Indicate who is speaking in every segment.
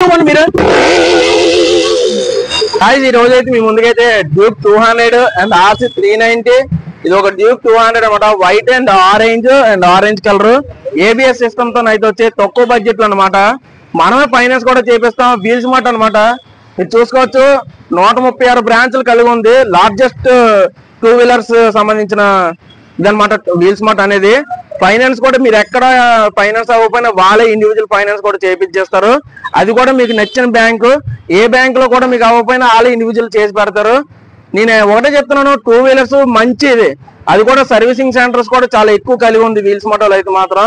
Speaker 1: మీరు ఈ రోజైతే మీ ముందుకైతే డ్యూక్ 200 అండ్ RC 390 ఇది ఒక డ్యూక్ 200 అనమాట. White and orange colour ABS system తో అయితే వచ్చే తక్కువ బడ్జెట్ లో అనమాట. మనమే ఫైనాన్స్ కూడా చేపిస్తాం. వీల్స్ మార్ట్ అనమాట. మీరు చూసుకోవచ్చు 136 బ్రాంచ్లు కలిగి ఉంది. లార్జెస్ట్ 2 వీలర్స్ సంబంధించిన ఇదనమాట వీల్స్ మార్ట్ అనేది. ఫైనాన్స్ కూడా మీరు ఎక్కడ ఫైనాన్స్ అవ్వకపోయినా వాళ్ళే ఇండివిజువల్ ఫైనాన్స్ కూడా చేయించేస్తారు. అది కూడా మీకు నచ్చిన బ్యాంకు, ఏ బ్యాంక్ లో కూడా మీకు అవ్వకపోయినా వాళ్ళే ఇండివిజువల్ చేసి పెడతారు. నేను ఒకటే చెప్తున్నాను, 2 వీలర్స్ మంచిది. అది కూడా సర్వీసింగ్ సెంటర్స్ కూడా చాలా ఎక్కువ కలిగి ఉంది వీల్స్ మార్ట్ అయితే మాత్రం.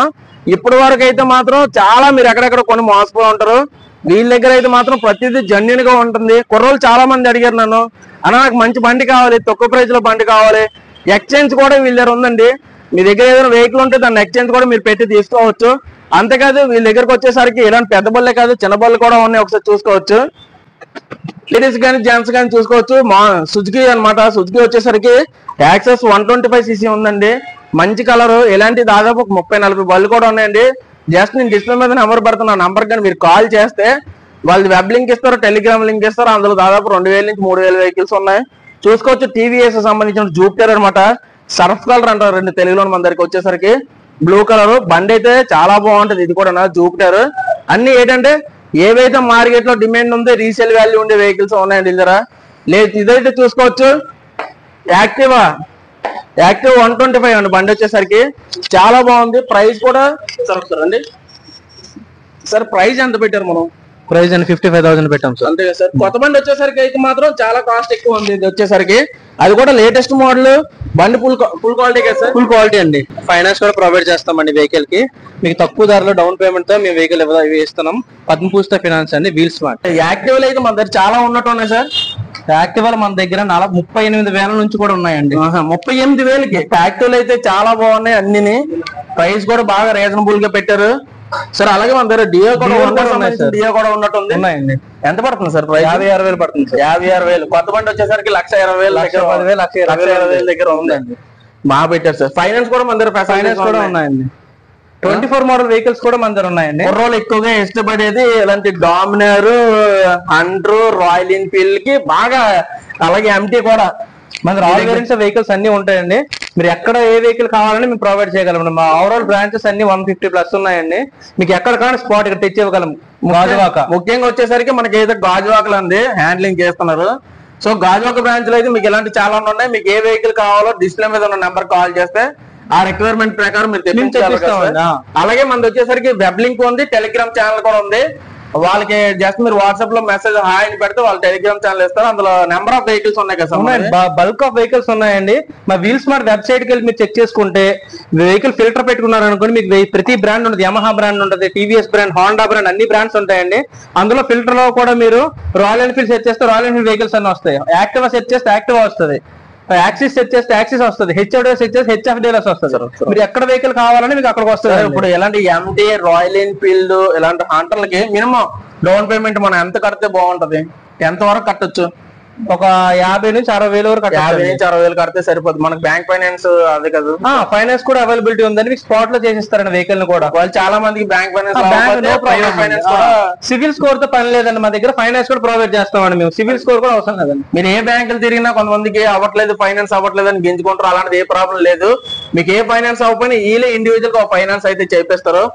Speaker 1: ఇప్పటి వరకు అయితే మాత్రం చాలా మీరు ఎక్కడెక్కడ కొన్ని మోసపో ఉంటారు. వీళ్ళ దగ్గర అయితే మాత్రం ప్రతిదీ జెన్యూన్ గా ఉంటుంది. కుర్రోళ్ళు చాలా మంది అడిగారు నన్ను, అన్న నాకు మంచి బండి కావాలి, తక్కువ ప్రైస్ లో బండి కావాలి. ఎక్స్చేంజ్ కూడా వీళ్ళ దగ్గర ఉందండి. మీ దగ్గర ఏదైనా వెహికల్ ఉంటే దాన్ని ఎక్స్చేంజ్ కూడా మీరు పెట్టి తీసుకోవచ్చు. అంతేకాదు వీళ్ళ దగ్గరకు వచ్చేసరికి ఇలాంటి పెద్ద బళ్ళే కాదు చిన్న బళ్ళు కూడా ఉన్నాయి, ఒకసారి చూసుకోవచ్చు. లేడీస్ కానీ జెంట్స్ కానీ చూసుకోవచ్చు. సుజుకి అనమాట. సుజుకి వచ్చేసరికి యాక్సెస్ 125cc ఉందండి. మంచి కలర్. ఇలాంటి దాదాపు 30-40 బళ్ళు కూడా ఉన్నాయండి. జస్ట్ నేను డిస్ప్లే మీద నెంబర్ పెడుతున్నా. నంబర్ కానీ మీరు కాల్ చేస్తే వాళ్ళు వెబ్ లింక్ ఇస్తారు, టెలిగ్రామ్ లింక్ ఇస్తారు. అందులో దాదాపు 2000 నుంచి 3000 వెహికల్స్ ఉన్నాయి. చూసుకోవచ్చు. TVS సంబంధించిన జూపిటర్ అనమాట. సర్ఫ్ కలర్ అంటారు రెండు తెలుగులో. మన దగ్గరికి వచ్చేసరికి బ్లూ కలర్ బండి అయితే చాలా బాగుంటది. ఇది కూడా జూపిటర్. అన్ని ఏంటంటే ఏవైతే మార్కెట్ లో డిమాండ్ ఉందో రీసేల్ వాల్యూ ఉండే వెహికల్స్ ఉన్నాయండి దగ్గర. లేదు ఇదైతే చూసుకోవచ్చు. యాక్టివా 125 అండి బండి వచ్చేసరికి. చాలా బాగుంది. ప్రైస్ కూడా అండి సార్ ప్రైస్ ఎంత పెట్టారు మనం?
Speaker 2: ప్రైస్ అని 55,000 పెట్టాం సార్.
Speaker 1: అంతే కదా సార్. కొత్త బండి వచ్చేసరికి అయితే మాత్రం చాలా కాస్ట్ ఎక్కువ ఉంది ఇది వచ్చేసరికి. అది కూడా లేటెస్ట్ మోడల్ బండి. ఫుల్ క్వాలిటీ కదా సార్?
Speaker 2: ఫుల్ క్వాలిటీ అండి. ఫైనాన్స్ కూడా ప్రొవైడ్ చేస్తామండి వెహికల్ కి. మీకు తక్కువ ధరలో డౌన్ పేమెంట్ తో మేము వెహికల్ ఇస్తున్నాం. పద్మపూజిత ఫైనాన్స్ అండి వీల్స్ మార్ట్.
Speaker 1: యాక్టివ్ అయితే మన దగ్గర చాలా ఉన్నట్టు ఉన్నాయి సార్.
Speaker 2: యాక్టివల్ మన దగ్గర 38,000 నుంచి కూడా ఉన్నాయండి.
Speaker 1: 38,000కి యాక్టివ్ అయితే చాలా బాగున్నాయి అన్ని. ప్రైస్ కూడా బాగా రీజనబుల్ గా పెట్టారు సార్. అలాగే మన దగ్గర డియో కూడా ఉన్నాయి సార్. డియో కూడా ఉన్నట్టుంది.
Speaker 2: ఉన్నాయండి.
Speaker 1: ఎంత పడుతుంది సార్ ప్రైస్?
Speaker 2: 56,000 పడుతుంది సార్.
Speaker 1: 56,000. కొత్త బండి వచ్చేసరికి 1,20,000 1,20,000 దగ్గర ఉందండి. బాగా పెట్టారు సార్. ఫైనాన్స్ కూడా మన దగ్గర
Speaker 2: ఫైనాన్స్ కూడా ఉన్నాయండి. 24 మోడల్ వెహికల్స్ కూడా మన దగ్గర ఉన్నాయండి.
Speaker 1: కుర్రోళ్ళు ఎక్కువగా ఇష్టపడేది ఇలాంటి డామినర్, హండ్రూ, రాయల్ ఎన్ఫీల్డ్ కి బాగా. అలాగే MT కూడా
Speaker 2: మన ఆల్ వేరియంట్స్ వెహికల్స్ అన్ని ఉంటాయండి. మీరు ఎక్కడ ఏ వెహికల్ కావాలని మేము ప్రొవైడ్ చేయగలం. మా ఓవరాల్ బ్రాంచెస్ అన్ని 150+ ఉన్నాయండి. మీకు ఎక్కడ కానీ స్పాట్ ఇక్కడ తెచ్చి ఇవ్వగలం. గాజువాక
Speaker 1: ముఖ్యంగా వచ్చేసరికి మనకి ఏదో గాజువాకలు అండి హ్యాండ్లింగ్ చేస్తున్నారు. సో గాజువాక బ్రాంచ్ లో అయితే మీకు ఇలాంటి చాలా ఉన్నాయి. మీకు ఏ వెహికల్ కావాలో డిస్ప్లే మీద ఉన్న నెంబర్ కాల్ చేస్తే ఆ రిక్వైర్మెంట్ ప్రకారం మీరు తెప్పించాలి. అలాగే మనది వచ్చేసరికి వెబ్ లింక్ ఉంది, టెలిగ్రామ్ ఛానల్ కూడా ఉంది. వాళ్ళకి జస్ట్ మీరు వాట్సాప్ లో మెసేజ్ హాయ్ అని పెడితే వాళ్ళు టెలిగ్రామ్ ఛానల్ ఇస్తారు. అందులో నెంబర్ ఆఫ్ వెహికల్స్ ఉన్నాయి కదా సార్?
Speaker 2: బల్క్ ఆఫ్ వెహికల్స్ ఉన్నాయండి. మా వీల్స్ మార్ట్ వెబ్సైట్ కి వెళ్ళి మీరు చెక్ చేసుకుంటే వెహికల్ ఫిల్టర్ పెట్టుకున్నారు అనుకోండి, మీకు ప్రతి బ్రాండ్ ఉంటుంది. యమహా బ్రాండ్ ఉంటుంది, TVS బ్రాండ్, హోండా బ్రాండ్, అన్ని బ్రాండ్స్ ఉంటాయండి. అందులో ఫిల్టర్ లో కూడా మీరు రాయల్ ఎన్ఫీల్డ్ సెట్ చేస్తే రాయల్ ఎన్ఫీల్డ్ వెహికల్స్ అన్ని వస్తాయి. యాక్టివా సెట్ చేస్తే యాక్టివా వస్తుంది. యాక్సిస్ సెట్ చేస్తే యాక్సిస్ వస్తుంది. HFD సెట్ చేస్తే HF డీలర్స్ వస్తుంది. మీరు ఎక్కడ వెహికల్ కావాలని మీకు అక్కడికి వస్తుంది.
Speaker 1: ఇప్పుడు ఎలాంటి MT, రాయల్ ఎన్ఫీల్డ్ ఇలాంటి హంటర్లకి మినిమం డౌన్ పేమెంట్ మనం ఎంత కడితే బాగుంటది? ఎంత వరకు కట్టొచ్చు?
Speaker 2: ఒక 50,000 నుంచి 60,000 వరకు.
Speaker 1: 50,000 నుంచి 60,000 కడితే సరిపోతుంది. మనకు బ్యాంక్ ఫైనాన్స్ అదే కదా?
Speaker 2: ఫైనాన్స్ కూడా అవైలబిలిటీ ఉందని మీకు స్పాట్ లో చేసిస్తారండి వెహికల్ ని కూడా.
Speaker 1: వాళ్ళు చాలా మందికి బ్యాంక్ ఫైనాన్స్
Speaker 2: సివిల్ స్కోర్ తో పని లేదండి. మా దగ్గర ఫైనాన్స్ కూడా ప్రొవైడ్ చేస్తామండి మేము. సివిల్ స్కోర్ కూడా అవసరం లేదండి.
Speaker 1: మీరు ఏ బ్యాంకులు తిరిగినా కొంతమందికి అవ్వట్లేదు, ఫైనాన్స్ అవ్వట్లేదు అని గింజుకుంటారు. అలాంటిది ఏ ప్రాబ్లం లేదు. మీకు ఏ ఫైనాన్స్ అవ్వకపోయినా వీళ్ళే ఇండివిజువల్ గా ఫైనాన్స్ అయితే చేపిస్తారు.